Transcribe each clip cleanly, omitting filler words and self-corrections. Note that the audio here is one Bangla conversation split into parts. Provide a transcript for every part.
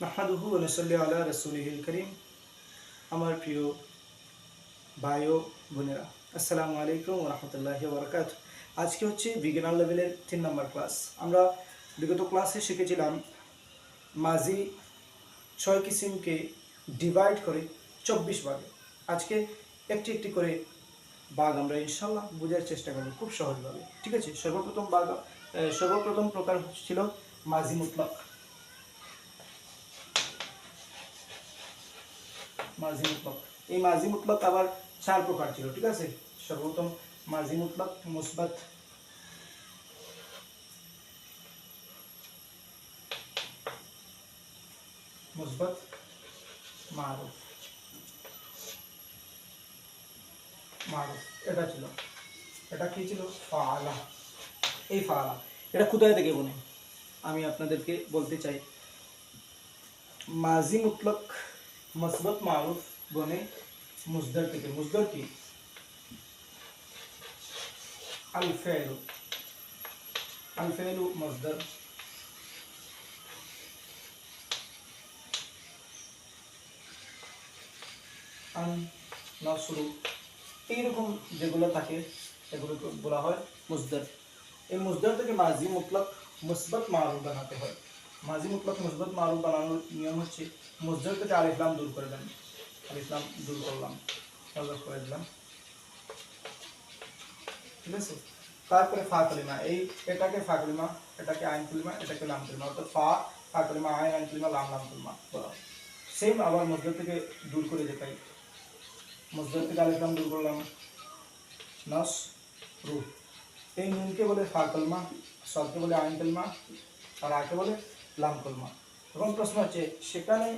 নাহমাদুহু ওয়া নুসাল্লি আলা রাসূলিহিল কারীম। আমার প্রিয় ভাই ও বোনেরা, আসসালামু আলাইকুম ওয়া রাহমাতুল্লাহি ওয়া বারাকাতুহু। আজকে হচ্ছে বিগিনার লেভেলের 3 নম্বর ক্লাস। আমরা বিগত ক্লাসে শিখেছিলাম মাজি 6 কিসিমকে ডিভাইড করে 24 ভাগে। আজকে একটি একটি করে ভাগ আমরা ইনশাআল্লাহ বোঝার চেষ্টা করব খুব সহজভাবে। ঠিক আছে, সর্বপ্রথম প্রকার ছিল মাজি মুতলাক। মাজি মুতলাক, এই মাজি মুতলাক আবার 4 প্রকার ছিল। ঠিক আছে, সর্বপ্রথম মাজি মুতলাক মুসবাত, মুসবাত মারুফ, মারুফ এটা ছিল। এটা কি ছিল? ফাআলা। এই ফাআলা এটা কোথায় থেকে বনে আমি আপনাদেরকে বলতে চাই। মাজি মুতলাক মুসবাত মারুফ বনে মুসদার থেকে। মুসদার কি? আল ফাইলু, আল ফাইলু মসদার। আন নাসরু, এইরকম যেগুলো থাকে এগুলোকে বলা হয় মুসদার। এই মুসদার থেকে মাজি মুতলাক মুসবাত মারুফ বানাতে হয়। মাজি মুতলাক মুসবাত মারুফ বানানোর নিয়ম হচ্ছে মুসদার থেকে আলিফ লাম দূর করে দেন। আলিফ লাম দূর করলাম, হযরফ করে দিলাম। ঠিক আছে, তারপরে ফা কলিমা, এটাকে ফা কলিমা, এটাকে আইন কলিমা, এটাকে লাম কলিমা, অর্থাৎ ফা কলিমা, আইন কলিমা, লাম কলিমা বলা। সেম আবার মুসদার থেকে দূর করে দেখাই। মুসদার থেকে আলিফ লাম দূর করলাম, নাস রু। এই নুনকে বলে ফা কলমা, সরকে বলে আইন কলমা, আর আকে বলে লাম কলমা। এখন প্রশ্ন হচ্ছে সেখানে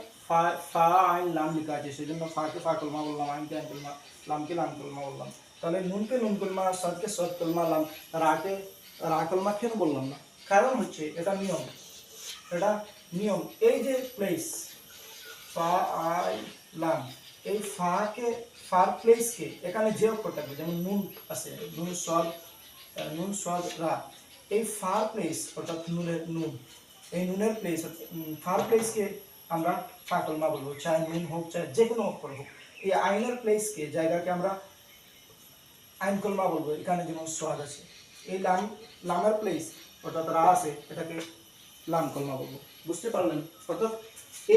ফা আইন লাম লেখা আছে, সেজন্য ফাকে ফা কলমা বললাম, আইনকে আইন কলমা, লামকে লাম কলমা বললাম। তাহলে নুনকে নুন কলমা, সরকে সদ কলমা, লাম রাকে রা কলমা কেন বললাম না? কারণ হচ্ছে এটা নিয়ম, এটা নিয়ম। এই যে প্লেস ফা আই লাম, এই ফার প্লেসকে এখানে যে অক্ষর থাকবে, যেমন নুন আছে, নুন সদ রা, এই ফার প্লেস অর্থাৎ নুনের নুন, এই নুনের প্লেস ফার প্লেসকে আমরা ফা কলমা বলবো, চাই নুন হোক চাই যে কোনো অক্ষর হোক। এই আইনের প্লেসকে জায়গাকে আমরা আইন কলমা বলবো। এখানে যেমন সোয়াদ আছে, এই লামের প্লেস অর্থাৎ রা আছে, এটাকে লাম কলমা বলবো। বুঝতে পারলেন? অর্থাৎ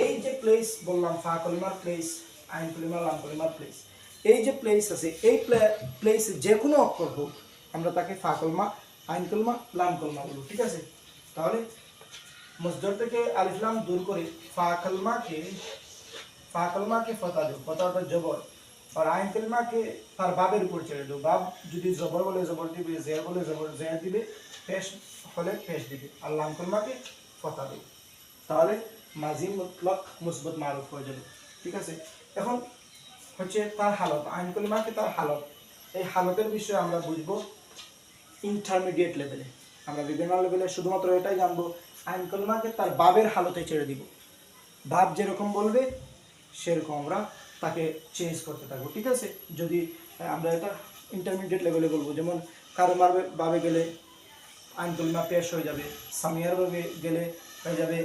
এই যে প্লেস বললাম, ফা কলিমার প্লেস, আইন কলিমা, লাম কলিমার প্লেস, এই যে প্লেস আছে, এই প্লেসে যে কোনো অক্ষর হোক আমরা তাকে ফা কলমা, আইন কলমা, লাম কলমা বলবো। ঠিক আছে, তাহলে মসদর থেকে আলিফ লাম দূর করে ফা কলমাকে ফতা দেব, ফতা অর্থাৎ জবর, আর আইন কলমাকে তার বাবের উপর ছেড়ে দেবো। বাব যদি জবর বলে জবর দিবে, জের বলে জের দিবে, পেশ হলে পেশ দিবে, আর লাম কলমাকে ফতা দেবে। তাহলে মাজি মুতলাক মুসবাত মারুফ হয়ে যাবে। ঠিক আছে, এখন হচ্ছে তার হালত, আইন কলিমাকে তার হালত। এই হালতের বিষয়ে আমরা বুঝবো ইন্টারমিডিয়েট লেভেলে। আমরা বিগিনার লেভেলে শুধুমাত্র এটাই জানবো, আইন কলিমাকে তার বাবের হালতে ছেড়ে দিব। বাব যেরকম বলবে সেরকম আমরা তাকে চেঞ্জ করতে থাকবো। ঠিক আছে, যদি আমরা এটা ইন্টারমিডিয়েট লেভেলে বলবো, যেমন কারো বাবে গেলে আইন কলিমা পেশ হয়ে যাবে, সামিয়ার ভাবে গেলে হয়ে যাবে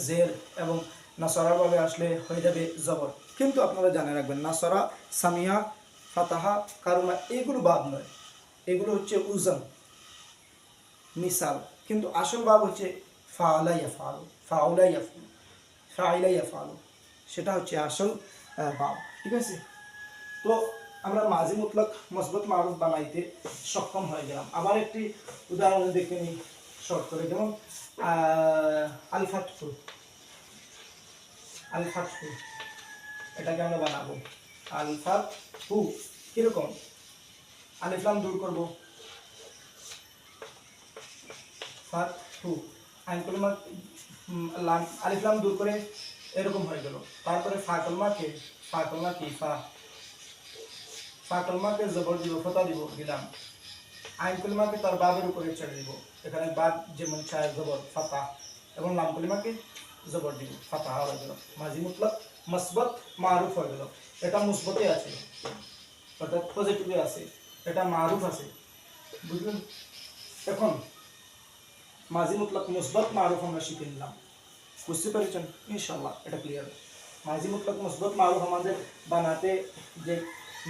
জের, এবং নাসরার ভাবে আসলে হয়ে যাবে জবর। কিন্তু আপনারা জানে রাখবেন, নাসরা, সামিয়া, ফাতাহা, কারুমা এগুলো বাব নয়, এগুলো হচ্ছে উজন, মিসাল। কিন্তু আসল বাব হচ্ছে ফাআলা ইয়াফআলু, ফাউলা ইয়াফআলু, ফাইলা ইয়াফআলু, সেটা হচ্ছে আসল বাব। ঠিক আছে, তো আমরা মাজি মুতলাক মুসবাত মারুফ বানাইতে সক্ষম হয়ে গেলাম। আবার একটি উদাহরণ দেখে নিই শর্ট করে, যেমন আল ফাতহু, আল ফাতহু এটাকে আমরা বানাবো আল ফাতহু। কিরকম? আলিফ লাম দূর করবো, ফাতহু, আইন কলিমা লাম আলিফ লাম দূর করে এরকম হয়ে গেল। তারপরে ফা কলমাকে ফা কলমাকে জবর দিব, ফতা দিব, দিলাম। আইন কলিমাকে তার বাবের উপরে ছেড়ে দিব, এখানে বাব যেমন ছায় জবর ফাতা, এবং লাম কলিমাকে জবর দিব, ফাতা হয়ে গেল। মাজি মুতলাক মুসবাত মারুফ হয়ে গেল। এটা মুসবতে আছে অর্থাৎ পজিটিভে আছে, এটা মারুফ আছে। বুঝলেন? এখন মাজি মুতলাক মুসবাত মারুফ আমরা শিখে নিলাম। বুঝতে পেরেছেন? ইনশাআল্লাহ এটা ক্লিয়ার। মাজি মুতলাক মসবত মারুফ আমাদের বানাতে যে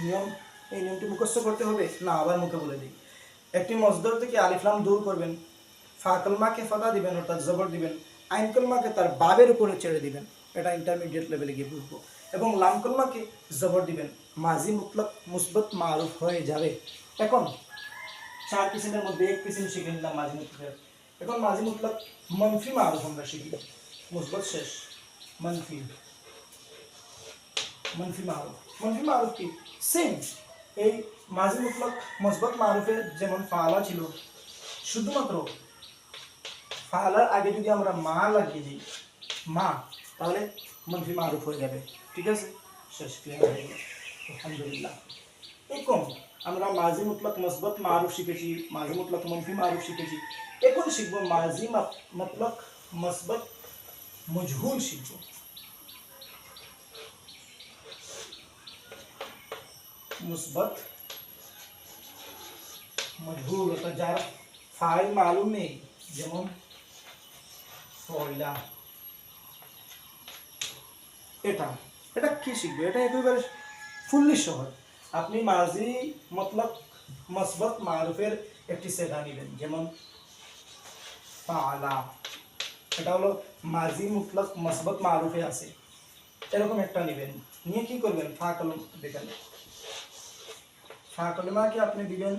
নিয়ম, এই নিয়মটি মুখস্থ করতে হবে না, আবার মুখে বলে দিই। একটি মসদর থেকে আলিফ লাম দূর করবেন, ফা কলমাকে ফাতা দিবেন অর্থাৎ জবর দিবেন, আইন কলমাকে তার বাবের উপরে ছেড়ে দিবেন, এটা ইন্টারমিডিয়েট লেভেলে গিয়ে বুঝবো, এবং লাম কলমাকে জবর দিবেন, মাজি মুতলাক মুসবত মারুফ হয়ে যাবে। এখন 4 কিসিমের মধ্যে 1 কিসিম শিখে নিলাম মাজি মুতলাক। এখন মাজি মুতলাক মনফি মারুফ আমরা শিখি। মুসবত শেষ, মনফি, মনফি মারুফ। মনফি মারুফ কি সেম এই মাজি মুতলাক মুসবত মারুফের যেমন ফাআলা ছিল, শুধুমাত্র ফাআলার আগে যদি আমরা মা লাগিয়ে দিই, মা, তাহলে মনফি মারুফ হয়ে যাবে। ঠিক আছে, শেষ, ক্লিয়ার হয়ে গেল আলহামদুলিল্লাহ। এরকম আমরা মাজি মুতলাক মুসবত মারুফ শিখেছি, মাজি মুতলাক মনফি মারুফ শিখেছি। এখন শিখবো মাজি মুতলাক মুসবত মজহুল শিখবো। মুসবত মজহুল অর্থাৎ যার ফাইল মালুম নেই, যেমন ফয়লা। এটা এটা কি শিখবে? এটা একেবারে ফুললি সহজ। আপনি মাজি মুতলাক মুসবত মারুফের একটি সেগা নেবেন, যেমন ফাআলা, এটা হলো মাজি মুতলাক মুসবত মারুফে আছে, এরকম একটা নেবেন, নিয়ে কি করবেন, ফা কলম দেখেন, ফা কলিমাকে আপনি দিবেন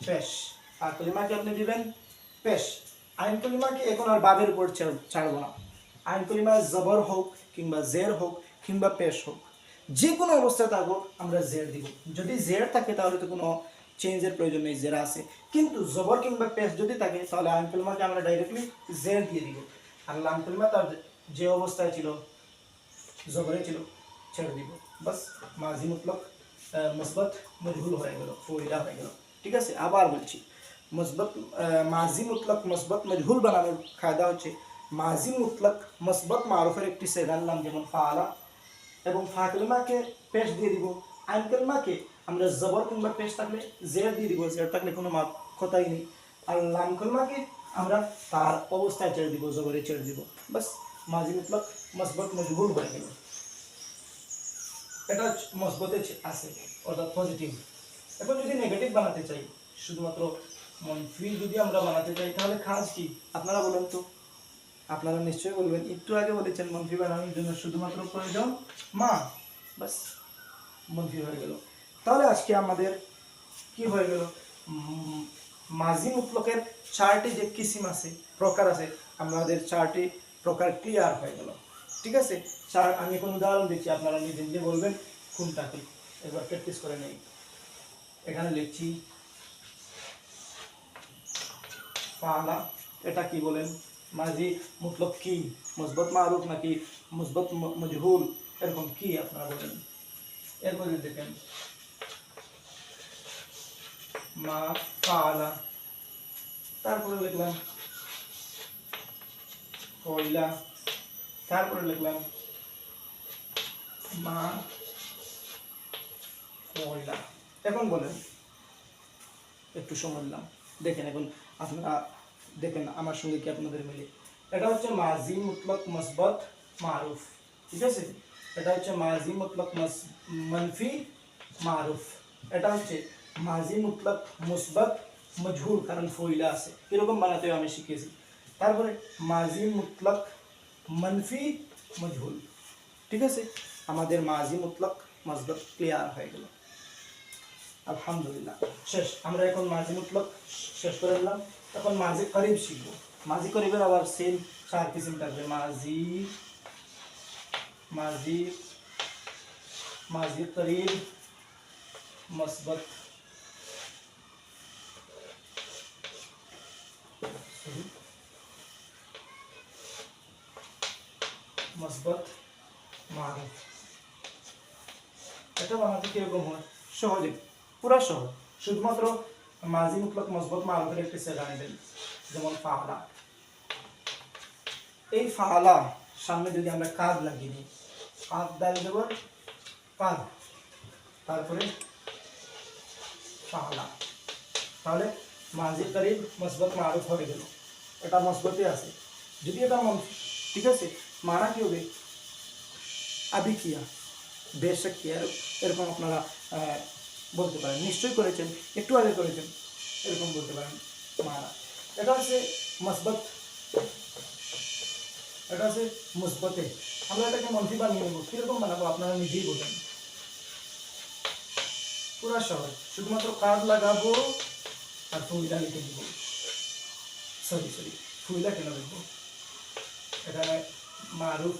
পেশ, ফা কলিমাকে আপনি দিবেন পেশ, আইন কলিমাকে এখন আর বাবের উপর ছাড়বো না। আইন কলিমা জবর হোক কিংবা জের হোক কিংবা পেশ হোক, যে কোনো অবস্থায় থাকুক আমরা জের দিব। যদি জের থাকে তাহলে তো কোনো চেঞ্জের প্রয়োজন নেই, জেরা আছে। কিন্তু জবর কিংবা পেশ যদি থাকে তাহলে আইন কলিমাকে আমরা ডাইরেক্টলি জের দিয়ে দিব, আর লাম কলিমা তার যে অবস্থায় ছিল জবরে ছিল ছেড়ে দিব। বাস মাজি মুতলাক মুসবত মজহুল হয়ে গেল, ফয়লা হয়ে গেল। ঠিক আছে, আবার বলছি, মুসবত মাজি মুতলাক মুসবত মজহুল বানানোর কায়দা হচ্ছে মাজি মুতলাক মুসবত মারুফের একটি সেগার নাম, যেমন ফাআলা, এবং ফা কলিমাকে পেশ দিয়ে দিব, আইন কলিমাকে আমরা জবর কিংবা পেশ থাকলে জের দিয়ে দিব, জের থাকলে কোনো কথাই নেই, আর লাম কলিমাকে আমরা তার অবস্থায় ছেড়ে দিব, জবরে ছেড়ে দিব। বাস মাজি মুতলাক মুসবত মজহুল হয়ে গেল। এটা মসবতে আছে অর্থাৎ পজিটিভ। এখন যদি নেগেটিভ বানাতে চাই, শুধুমাত্র মনফি যদি আমরা বানাতে চাই, তাহলে কাজ কি আপনারা বলেন তো? আপনারা নিশ্চয়ই বলবেন, একটু আগে বলেছেন মনফি বানানোর জন্য শুধুমাত্র প্রয়োজন মা, বাস মনফি হয়ে গেল। তাহলে আজকে আমাদের কি হয়ে গেল, মাজি মুতলকের 4টি যে কিসিম আছে, প্রকার আছে, আমাদের 4টি প্রকার ক্লিয়ার হয়ে গেল। ঠিক আছে, আমি কোন উদাহরণ দিচ্ছি, আপনারা নিজে নিজে বলবেন কোনটা কি, এবার প্র্যাকটিস করে নেই। এখানে লিখছি ফাআলা, এটা কি বলেন, মাজি মুতলক কি, মুসবত মারুফ নাকি মুসবত মজহুল, এরকম কি আপনারা বলেন। এরপরে দেখেন মা ফাআলা, তারপরে লিখলাম ফয়লা, তারপরে লিখলাম মা ফয়লা। এখন বলেন, একটু সময় দিলাম, দেখেন এখন আপনারা দেখেন আমার সঙ্গে কি আপনাদের মিলে। এটা হচ্ছে মাজি মুতলক মুসবত মারুফ, ঠিক আছে, এটা হচ্ছে মাজি মুতলক মনফি মারুফ, এটা হচ্ছে মাজি মুতলক মুসবত মজহুল, কারণ ফয়লা আছে, এরকম বানাতে আমি শিখেছি। তারপরে মাজি মুতলক মনফি মজহুল। ঠিক আছে, আমাদের মাজি মুতলক মুসবত ক্লিয়ার হয়ে গেল আলহামদুলিল্লাহ। শেষ, আমরা এখন মাজি মুতলক শেষ করে দিলাম। এখন মাজি করিব শিখবো। মাজি করিবের আবার সেম 4 কিসিম থাকবে, মাজি মাজি মাজি করিব মুসবত মুসবত মারুফ। এটা বানাতে কিরকম হয়, সহজে, পুরা সহজ, শুধুমাত্র মাজি মুতলক মুসবত মারুফের একটি সেগা নেবেন, যেমন ফাআলা। এই ফাআলা সামনে যদি আমরা কাদ লাগিয়ে দিই, কাদ দাঁড়িয়ে দেব, কাদ, তারপরে ফাআলা, তাহলে মাজি করিব মুসবত মারুফ হয়ে গেল। এটা মুসবতে আছে, যদি এটা ঠিক আছে, মানা কি হবে? আবি কিয়া, বেশক কিয়া, এরকম আপনারা বলতে পারেন, নিশ্চয়ই করেছেন, একটু আগে করেছেন, এরকম বলতে পারেন মানা। এটা হচ্ছে মসবত, এটা হচ্ছে মুসবতে। আমরা এটাকে মনফি বানিয়ে নেব, কিরকম বানাবো আপনারা নিজেই বলেন। পুরা সহজ, শুধুমাত্র কার্ড লাগাবো আর ফুইলা লিখে দিব। সরি ফুইলা কেন লিখবো? এখানে মারুফ,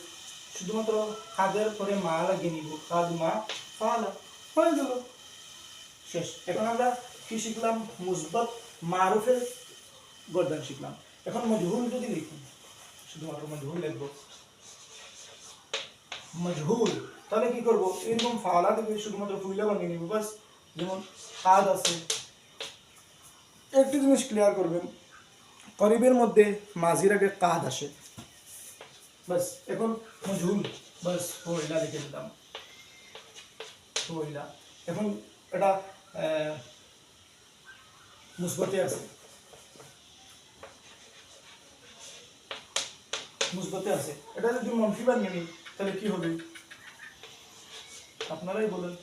শুধুমাত্র কাদের পরে মা লাগিয়ে নিব, কাদ মা ফালা, হয়ে গেল, শেষ। এখন আমরা কি শিখলাম? মুসবত মারুফের গর্দান শিখলাম। এখন মজহুল যদি লিখুন, শুধুমাত্র মজহুল লিখবো, মজহুল, তাহলে কি করবো? এরকম ফালা থেকে শুধুমাত্র ফুইলা বানিয়ে নিব, বাস। যেমন কাদ আছে, একটি জিনিস ক্লিয়ার করবেন, করিবের মধ্যে মাঝির আগে কাদ আসে, বাস। এখন মজহুল, বাস ফুইলা লিখে দিলাম, ফুইলা। এখন এটা মুসবতে আছে, মুসবতে আছে, এটা যদি মনফি বানিয়ে নিই তাহলে কি হবে আপনারাই বলেন।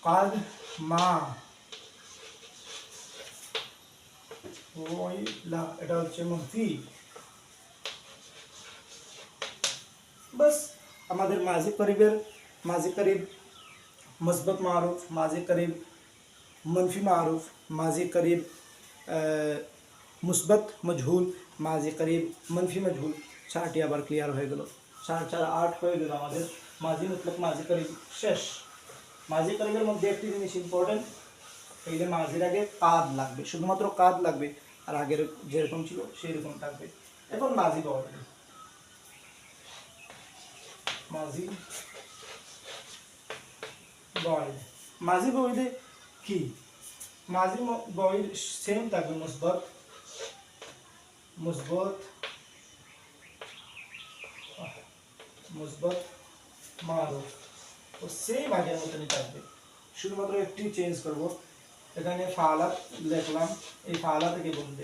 কাদ মা ওইলা, এটা হচ্ছে মনফি, বাস। আমাদের মাঝি করিবের, মাঝি করিব মুসবত মারুফ, মাঝি করিব मनफी मारूफ, माजी करीब मुस्बत मजहुल, माजी करीब मनफी मजहुल, 4टी আবার ক্লিয়ার হয়ে গেল। 4 4 8 হয়ে গেল আমাদের মাজি মতলব মাজি করিব শেষ। মাজি করিবের মধ্যে একটি জিনিস ইম্পর্টেন্ট, এইটা মাজির আগে কাদ লাগবে, শুধুমাত্র কাদ লাগবে, আর আগের যেরকম ছিল সেই রকম থাকবে। এখন মাজি বয়, মাজি বয়, মাজি বয়দে কি? মাজি বয়ের সেম থাকবে, মুসবত, মুসবত, মুসবত মারুফ, তো সেম আগের মতনই থাকবে, শুধুমাত্র একটি চেঞ্জ করব। এখানে ফালাত লিখলাম, এই ফালা থেকে বলবে,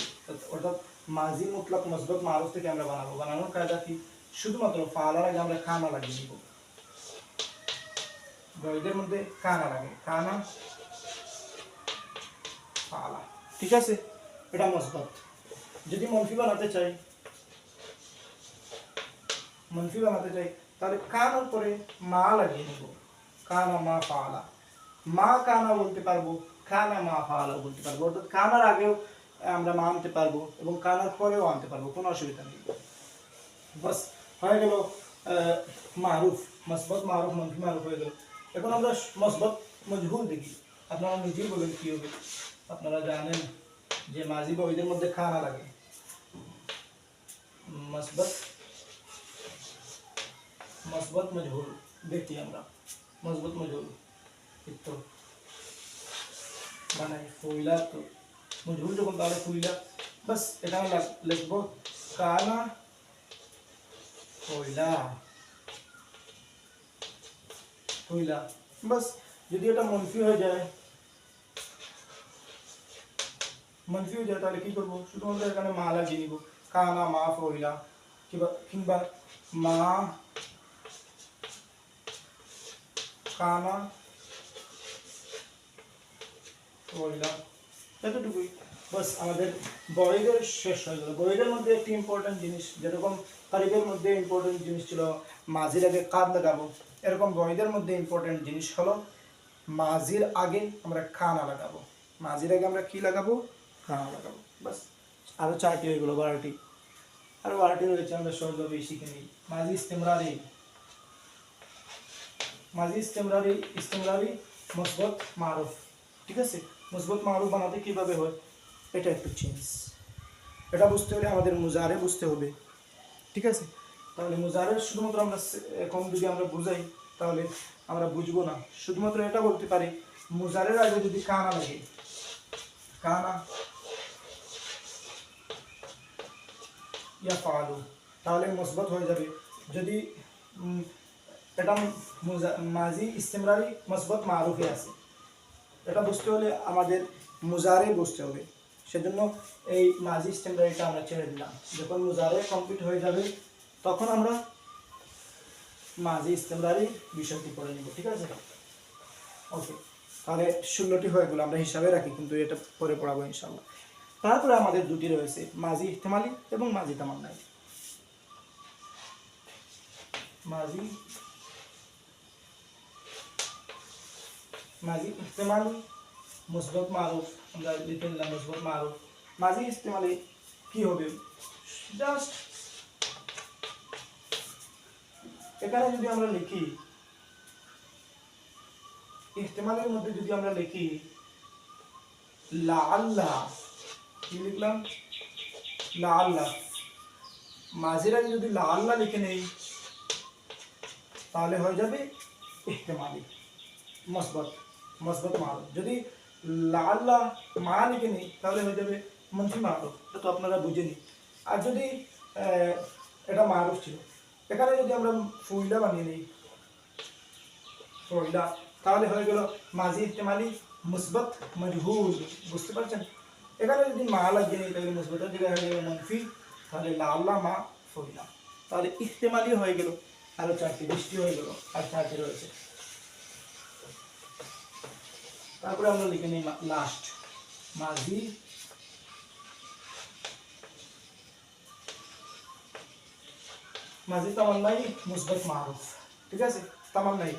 অর্থাৎ মাজি মুতলাক মুসবত মারুফ থেকে আমরা বানাবো। বানানোর কায়দা কি? শুধুমাত্র ফালার আগে আমরা কানা লাগিয়ে দিব, বইদের মধ্যে কানা লাগে, কানা ফালা, ঠিক আছে? এটা মুসবত। যদি মনফি বানাতে চাই, মনফি বানাতে চাই, তাহলে কানার পরে মা লাগিয়ে নেব, কানা মা ফালা, মা কানা বলতে পারবো, কানা মা ফালা বলতে পারবো, অর্থাৎ কানার আগেও আমরা মা আনতে পারবো এবং কানার পরেও আনতে পারবো, কোনো অসুবিধা নেই। বাস হয়ে গেল মারুফ, মসবত মারুফ, মনফি মারুফ হয়ে গেল। এখন আমরা মসবত মজহুল দেখি, আপনারা নিজেই বলেন কি হবে। আপনারা জানেন যে মাঝি বইদের মধ্যে খানা লাগে, মসবত, মসবত মজহুল দেখি আমরা, মসবত মজহুল তো বানাই, ফুইলা, তো মজহুল যখন তাহলে ফুইলা, বাস এখানে লিখবো কানা ফুইলা, ফুইলা, বাস। যদি এটা মনফি হয়ে যায়, মনফি হয়ে যায় তাহলে কি করবো? শুধুমাত্র এখানে মা লাগিয়ে নিব, কানা মা ফুইলা, কিংবা মা কানা ফুইলা, এতটুকুই, বাস। আমাদের বয়েদের শেষ হয়ে গেল। বয়েদের মধ্যে একটি ইম্পর্টেন্ট জিনিস, যেরকম কারিবের মধ্যে ইম্পর্টেন্ট জিনিস ছিল মাঝির আগে কাদ লাগাবো, এরকম বয়েদের মধ্যে ইম্পর্টেন্ট জিনিস হলো মাঝির আগে আমরা খানা লাগাবো। মাঝির আগে আমরা কি লাগাবো? খানা লাগাবো, বাস। আরও 4টি হয়ে গেলো, 12টি, আরও 12টি রয়েছে, আমরা সহজভাবে শিখে নিই। মাঝি ইস্তেমরারি, মাঝি ইস্তেমরারি, ইস্তেমরারি মুসবত মারুফ, ঠিক আছে? মুসবত মারুফ বানাতে কীভাবে হয় এটা একটু চেঞ্জ, এটা বুঝতে হলে আমাদের মুজারে বুঝতে হবে, ঠিক আছে? তাহলে মুজারের শুধুমাত্র আমরা এখন যদি আমরা বুঝাই তাহলে আমরা বুঝবো না, শুধুমাত্র এটা বলতে পারি মুজারের আগে যদি কানা লাগে, কানা ইয়া ফালু, তাহলে মুসবত হয়ে যাবে। যদি এটা মাজি ইস্তেমরারি মুসবত মারুফে আছে, এটা বুঝতে হলে আমাদের মুজারে বুঝতে হবে, সেজন্য এই মাজি ইস্তেমরারিটা আমরা ছেড়ে দিলাম। যখন মুজারে কমপ্লিট হয়ে যাবে তখন আমরা মাজি ইস্তেমরারি বিষয়টি পড়ে নিব, ঠিক আছে? ওকে, তাহলে 16টি হয়ে গেল, আমরা হিসাবে রাখি কিন্তু এটা পরে পড়াবো ইনশাআল্লাহ। তারপরে আমাদের দুটি রয়েছে, মাজি ইহতেমালি এবং মাজি তামান্নাই। মাজি ইহতেমালি মুসবত মারুফ, আমরা লিখে নিলাম মুসবত মারুফ। মাজি ইহতেমালি কি হবে, জাস্ট এখানে যদি আমরা লিখি, ইহতেমালের মধ্যে যদি আমরা লিখি লাআল্লাহ, কি লিখলাম? লাআল্লাহ। মাজির আগে যদি লাআল্লাহ লিখে নেই তাহলে হয়ে যাবে ইহতেমালি মসবত মারুফ। যদি লাআল্লাহ মা লিখে নেই তাহলে হয়ে যাবে মনফি মারুফ, এটা তো আপনারা বুঝেনি। আর যদি এটা মারুফ ছিল, এখানে যদি আমরা ফুইলা বানিয়ে নিই ফুইলা, তাহলে হয়ে গেল মাজি ইহতেমালি মুসবত মজহুল। বুঝতে পারছেন? এখানে যদি মা লাগিয়ে নিই তাহলে মুসবতের জায়গায় হয়ে গেল মনফি, তাহলে লাআল্লাহ মা ফুইলা, তাহলে ইহতেমালি হয়ে গেল। আরো 4টি, 20টি হয়ে গেল, আর 4টি রয়েছে। তারপরে আমরা লিখে নিই লাস্ট মাজি তামান্নাই মুসবত মারুফ, ঠিক আছে? তামান্নাই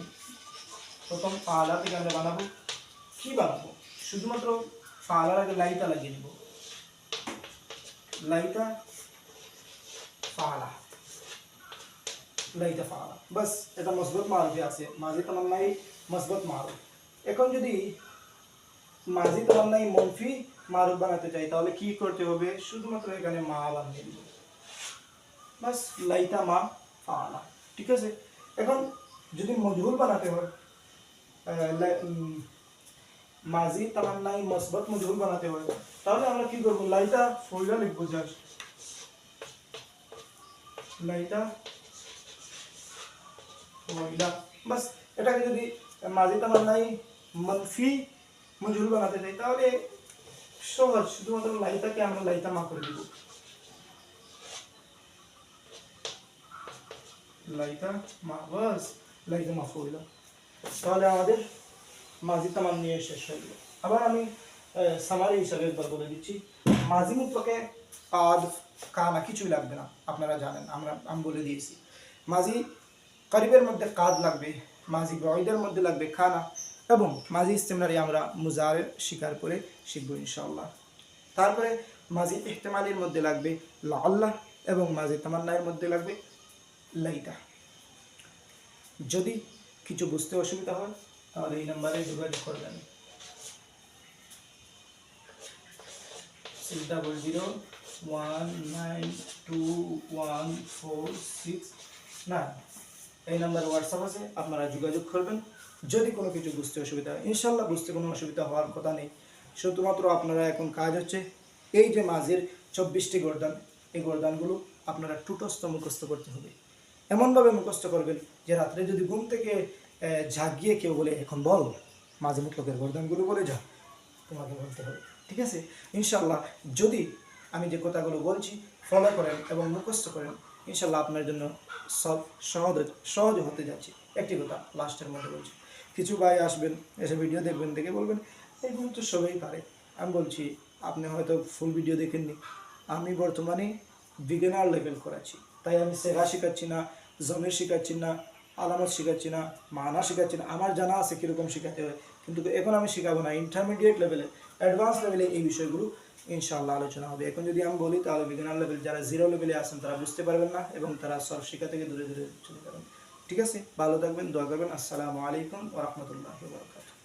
প্রথম ফাআলা থেকে আমরা বানাবো। কি বানাবো? শুধুমাত্র ফাআলার আগে লাইতা লাগিয়ে নিব, লাইতা ফাআলা, লাইতা ফাআলা, বাস। এটা মুসবত মারুফে আছে, মাজি তামান্নাই মুসবত মারুফ। এখন যদি মাজি তামান্নাই মনফি মারুফ বানাতে চাই তাহলে কি করতে হবে? শুধুমাত্র এখানে মা বানিয়ে দিব, বাস, লাইতা মা ফাআলা, ঠিক আছে? এখন যদি মজহুল বানাতে হয়, মাজি তামান্নাই মুসবত মজহুল বানাতে হয়, তাহলে আমরা কি করব? লাইতা ফুইলা লিখবো, জাস্ট লাইতা ফুইলা, বাস। এটাকে যদি মাজি তামান্নাই মনফি মজহুল বানাতে চাই তাহলে সহজ, শুধুমাত্র লাইতাকে আমরা লাইতা মা করে দিব, লাইতা মা, বাস, লাইতা মা ফুইলা। তাহলে আমাদের মাজি তামান্নিয়ে শেষ হয়ে গেল। আবার আমি সামারি হিসাবে একবার বলে দিচ্ছি, মাজি মুতলাকে কাদ কানা কিছুই লাগবে না, আপনারা জানেন, আমি বলে দিয়েছি। মাজি করিবের মধ্যে কাদ লাগবে, মাজি বাঈদের মধ্যে লাগবে খানা, এবং মাজি ইস্তেমরারি আমরা মুজারে স্বীকার করে শিখবো ইনশাআল্লাহ। তারপরে মাজি ইহতেমালির মধ্যে লাগবে লাআল্লাহ, এবং মাজি তামান্নায়ের মধ্যে লাগবে লাইতা। যদি কিছু বুঝতে অসুবিধা হয় তাহলে এই নাম্বারে যোগাযোগ করবেন, 6001921469। এই নাম্বারে হোয়াটসঅ্যাপ আছে, আপনারা যোগাযোগ করবেন যদি কোনো কিছু বুঝতে অসুবিধা হয়। ইনশাল্লাহ বুঝতে কোনো অসুবিধা হওয়ার কথা নেই। শুধুমাত্র আপনারা এখন কাজ হচ্ছে এই যে মাঝের 24টি গর্দান, এই গর্দানগুলো আপনারা টুটস্থ মুখস্থ করতে হবে। এমনভাবে মুখস্থ করবেন যে রাত্রে যদি ঘুম থেকে জাগিয়ে কেউ বলে এখন বল মাঝে মুতলকের গর্দানগুলো বলে যা, তোমাকে বলতে হবে, ঠিক আছে? ইনশাল্লাহ যদি আমি যে কথাগুলো বলছি ফলো করেন এবং মুখস্থ করেন, ইনশাল্লাহ আপনার জন্য সব সহজ হতে যাচ্ছে। একটি কথা লাস্টের মধ্যে বলছি, কিছু ভাই আসবেন, এসে ভিডিও দেখবেন, দেখে বলবেন এইগুলো তো সবাই পারে। আমি বলছি আপনি হয়তো ফুল ভিডিও দেখেননি, আমি বর্তমানে বিগিনার লেভেল করাচ্ছি, তাই আমি সেরা শেখাচ্ছি না, জমির শেখাচ্ছি না, আলামত শেখাচ্ছি না, মানা শেখাচ্ছি না। আমার জানা আছে কীরকম শেখাতে হয়, কিন্তু এখন আমি শেখাবো না। ইন্টারমিডিয়েট লেভেলে, অ্যাডভান্স লেভেলে এই বিষয়গুলো ইনশাআল্লাহ আলোচনা হবে। এখন যদি আমি বলি তাহলে বিগিনার লেভেল, যারা জিরো লেভেলে আছেন তারা বুঝতে পারবেন না এবং তারা সব শেখা থেকে দূরে দূরে চলে যাবেন। ঠিক আছে, ভালো থাকবেন, দোয়া করবেন। আসসালামু আলাইকুম ওয়া রাহমাতুল্লাহি ওয়া বারাকাতুহু।